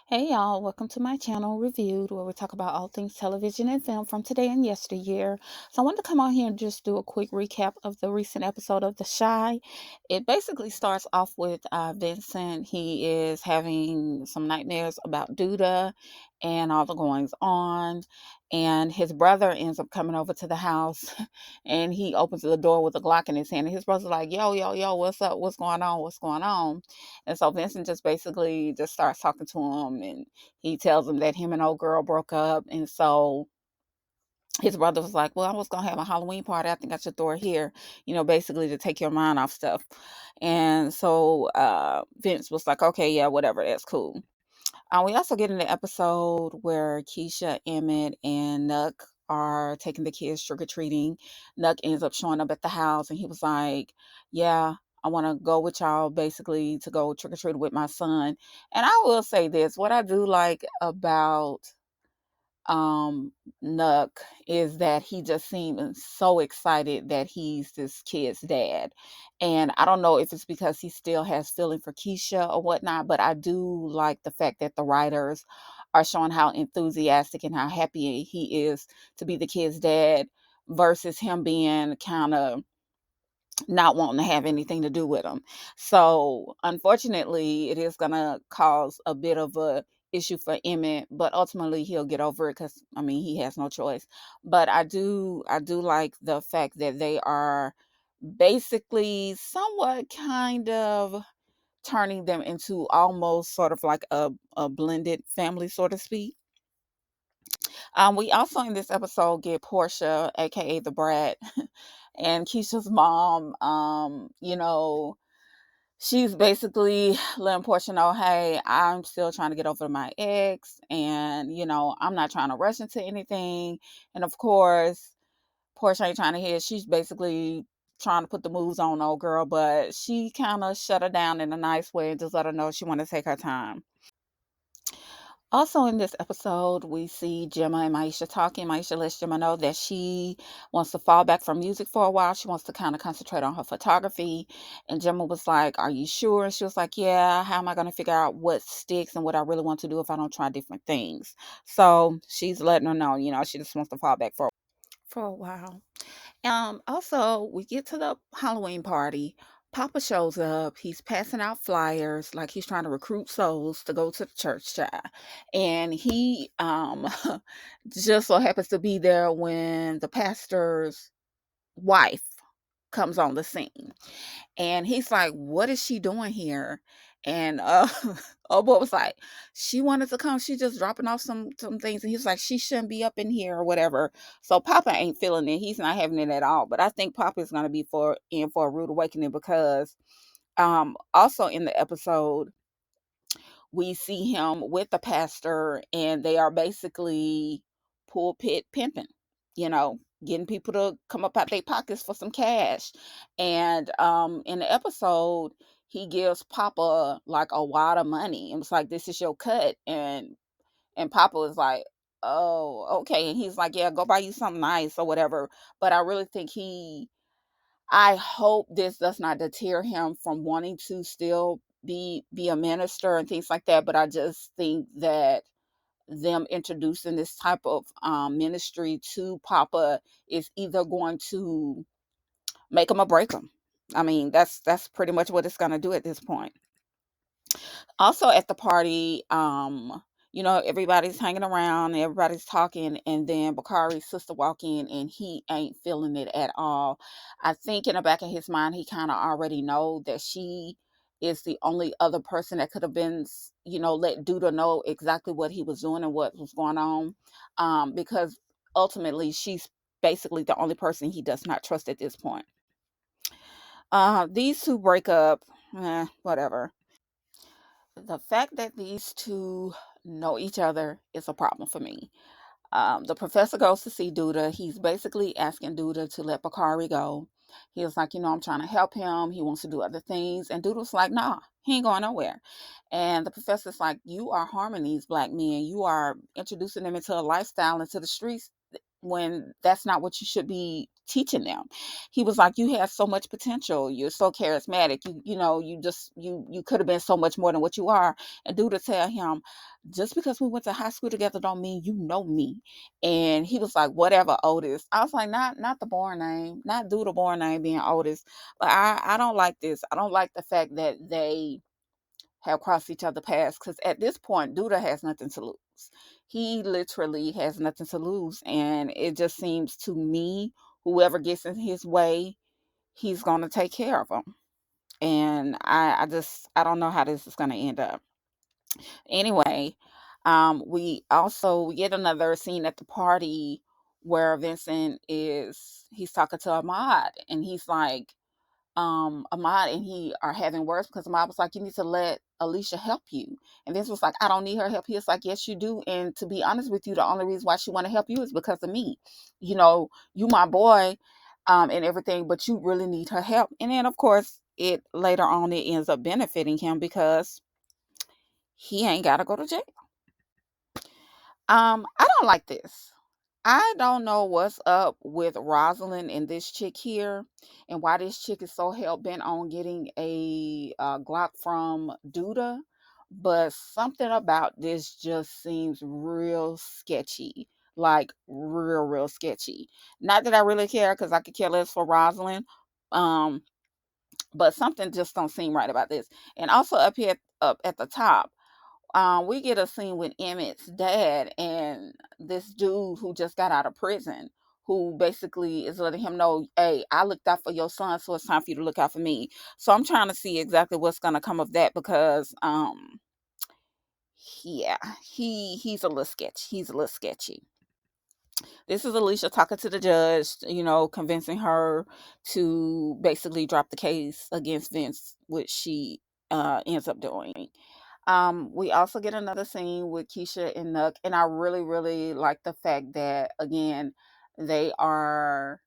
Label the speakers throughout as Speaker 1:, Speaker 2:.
Speaker 1: Hey y'all, welcome to my channel Reviewed, where we talk about all things television and film from today and yesteryear. So I wanted to come on here and just do a quick recap of the recent episode of The Shy. It basically starts off with Vincent. He is having some nightmares about Duda and all the goings on. And his brother ends up coming over to the house and he opens the door with a Glock in his hand. And his brother's like, yo, yo, yo, what's up? What's going on? What's going on? And so Vincent just basically just starts talking to him and he tells him that him and old girl broke up. And so his brother was like, well, I was gonna have a Halloween party. I think I should throw it here, basically to take your mind off stuff. And so Vince was like, okay, yeah, whatever, that's cool. We also get in the episode where Keisha, Emmett, and Nuck are taking the kids trick or treating. Nuck ends up showing up at the house, and he was like, "Yeah, I want to go with y'all, basically to go trick or treat with my son." And I will say this: what I do like about um Nuck is that he just seems so excited that he's this kid's dad. And I don't know if it's because he still has feeling for Keisha or whatnot, but I do like the fact that the writers are showing how enthusiastic and how happy he is to be the kid's dad versus him being kind of not wanting to have anything to do with them. So, unfortunately, it is gonna cause a bit of a issue for Emmett, but ultimately he'll get over it because I mean he has no choice. But I do like the fact that they are basically somewhat kind of turning them into almost sort of like a blended family, so to speak. We also in this episode get Portia, aka the brat, and Keisha's mom. She's basically letting Portia know, hey, I'm still trying to get over my ex, and I'm not trying to rush into anything. And of course, Portia ain't trying to hear. She's basically trying to put the moves on old girl, but she kind of shut her down in a nice way and just let her know she want to take her time. Also in this episode, we see Gemma and Maisha talking. Maisha lets Gemma know that she wants to fall back from music for a while. She wants to kind of concentrate on her photography. And Gemma was like, are you sure? And she was like, yeah, how am I going to figure out what sticks and what I really want to do if I don't try different things? So she's letting her know, she just wants to fall back for a while. Also, we get to the Halloween party. Papa shows up. He's passing out flyers, like he's trying to recruit souls to go to the church, child. And he just so happens to be there when the pastor's wife comes on the scene. And he's like, "What is she doing here?" And old boy was like, "She wanted to come. She just dropping off some things." And he's like, "She shouldn't be up in here or whatever." So Papa ain't feeling it. He's not having it at all. But I think Papa is gonna be for a rude awakening because also in the episode we see him with the pastor and they are basically pulpit pimping, getting people to come up out their pockets for some cash. And in the episode, he gives Papa like a wad of money and was like, this is your cut. And Papa was like, oh, okay. And he's like, yeah, go buy you something nice or whatever. But I really think I hope this does not deter him from wanting to still be a minister and things like that. But I just think that them introducing this type of ministry to Papa is either going to make him or break him. I mean, that's pretty much what it's going to do at this point. Also at the party, everybody's hanging around, everybody's talking, and then Bakari's sister walk in and he ain't feeling it at all. I think in the back of his mind he kind of already know that she is the only other person that could have been, let Duda know exactly what he was doing and what was going on. Because ultimately she's basically the only person he does not trust at this point. These two break up, whatever. The fact that these two know each other is a problem for me. The professor goes to see Duda. He's basically asking Duda to let Bakari go. He was like, I'm trying to help him. He wants to do other things. And Duda was like, nah, he ain't going nowhere. And the professor's like, you are harming these black men. You are introducing them into a lifestyle, into the streets when that's not what you should be teaching them. He was like, "You have so much potential. You're so charismatic. You could have been so much more than what you are." And dude to tell him, "Just because we went to high school together don't mean you know me." And he was like, "Whatever, Otis." I was like, not the born name, not Duda born name being Otis. But I don't like this. I don't like the fact that they have crossed each other paths, because at this point, Duda has nothing to lose. He literally has nothing to lose, and it just seems to me, whoever gets in his way, he's gonna take care of them. And I don't know how this is gonna end up. Anyway, we get another scene at the party where Vincent he's talking to Ahmad, and he's like, Ahmad and he are having words, because Ahmad was like, "You need to let Alicia help you." And this was like, "I don't need her help." He was like, "Yes, you do. And to be honest with you, the only reason why she want to help you is because of me. You my boy, and everything, but you really need her help." And then of course it later on it ends up benefiting him because he ain't gotta go to jail. I don't like this. I don't know what's up with Rosalind and this chick here, and why this chick is so hell bent on getting a Glock from Duda, but something about this just seems real sketchy, like real sketchy. Not that I really care, because I could care less for Rosalind, um, but something just don't seem right about this. And also up at the top, we get a scene with Emmett's dad and this dude who just got out of prison, who basically is letting him know, "Hey, I looked out for your son, so it's time for you to look out for me." So I'm trying to see exactly what's gonna come of that, because yeah, he's a little sketch. He's a little sketchy. This is Alicia talking to the judge, convincing her to basically drop the case against Vince, which she ends up doing. We also get another scene with Keisha and Nuck, and I really, really like the fact that again they are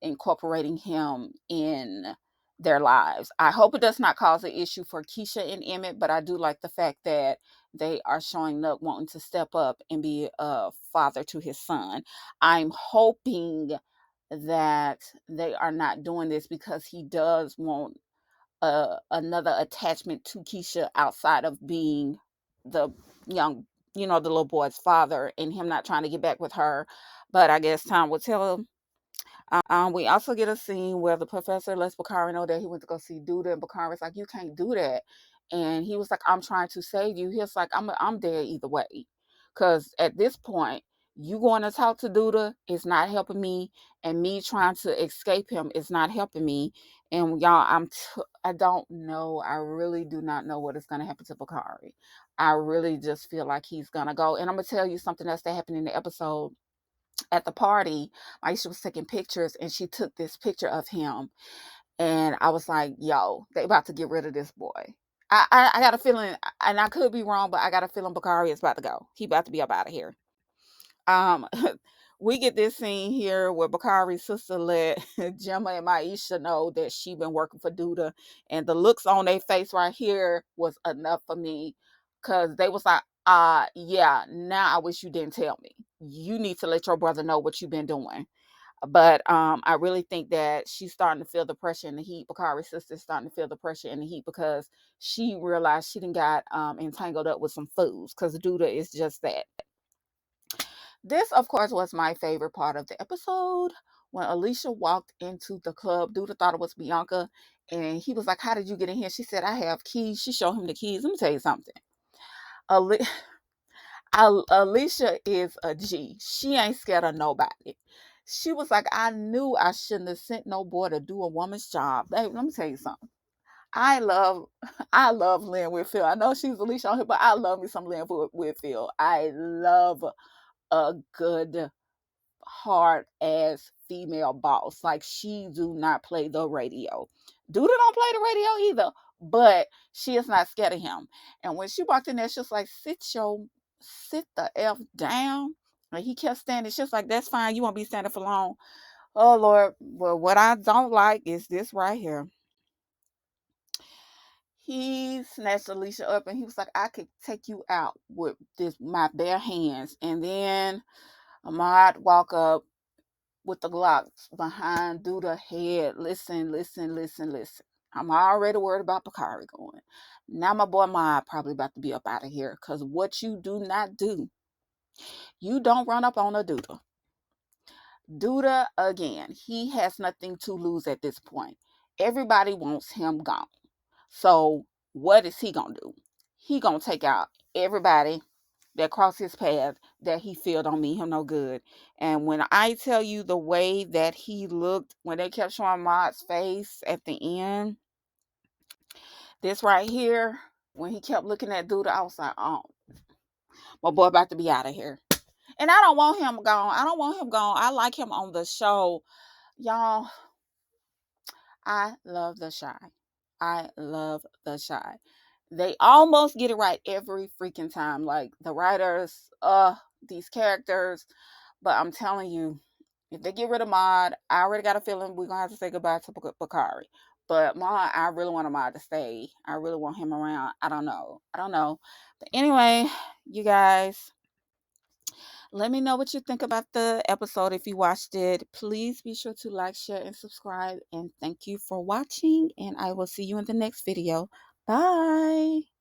Speaker 1: incorporating him in their lives. I hope it does not cause an issue for Keisha and Emmett, but I do like the fact that they are showing Nuck wanting to step up and be a father to his son. I'm hoping that they are not doing this because he does want another attachment to Keisha outside of being the young, the little boy's father, and him not trying to get back with her. But I guess time will tell. We also get a scene where the professor lets Bakari know that he went to go see Duda, and Bakari's like, "You can't do that." And he was like, "I'm trying to save you." He was like, I'm dead either way. Because at this point, you going to talk to Duda is not helping me, and me trying to escape him is not helping me. And y'all, I don't know. I really do not know what is going to happen to Bakari. I really just feel like he's going to go. And I'm going to tell you something else that happened in the episode. At the party, Aisha was taking pictures, and she took this picture of him, and I was like, "Yo, they about to get rid of this boy." I got a feeling, and I could be wrong, but I got a feeling Bakari is about to go. He about to be up out of here. Um, we get this scene here where Bakari's sister let Gemma and Maisha know that she been working for Duda, and the looks on their face right here was enough for me, because they was like, yeah, now I wish you didn't tell me. You need to let your brother know what you've been doing." But I really think that she's starting to feel the pressure and the heat. Bakari's sister's starting to feel the pressure and the heat, because she realized she done got entangled up with some fools, because Duda is just that. This, of course, was my favorite part of the episode. When Alicia walked into the club, Duda thought it was Bianca, and he was like, "How did you get in here?" She said, "I have keys." She showed him the keys. Let me tell you something. Ali- Alicia is a G. She ain't scared of nobody. She was like, "I knew I shouldn't have sent no boy to do a woman's job." Babe, let me tell you something. I love, I love Lynn Whitfield. I know she's Alicia on here, but I love me some Lynn Whitfield. I love a good hard ass female boss. Like, she do not play the radio. Duda don't play the radio either, but she is not scared of him. And when she walked in there, she was like, sit the F down. And he kept standing. She was like, "That's fine. You won't be standing for long." Oh Lord. Well, what I don't like is this right here. He snatched Alicia up and he was like, "I could take you out with this my bare hands." And then Ahmad walk up with the Glocks behind through the head. Listen, listen, listen, listen. I'm already worried about Bakari going. Now my boy Ma probably about to be up out of here. Cause what you do not do, you don't run up on a Douda. Douda again. He has nothing to lose at this point. Everybody wants him gone. So what is he gonna do? He gonna take out everybody that crossed his path that he feel don't mean him no good. And when I tell you the way that he looked when they kept showing Maud's face at the end, this right here, when he kept looking at Duda, I was like, oh, my boy about to be out of here. And I don't want him gone. I don't want him gone. I like him on the show. Y'all, I love The Shy. I love The Shy. They almost get it right every freaking time. Like the writers, these characters. But I'm telling you, if they get rid of Maud, I already got a feeling we're gonna have to say goodbye to Bakari. But Maud, I really want Maud to stay. I really want him around. I don't know. I don't know. But anyway, you guys, let me know what you think about the episode if you watched it. Please be sure to like, share, and subscribe. And thank you for watching. And I will see you in the next video. Bye.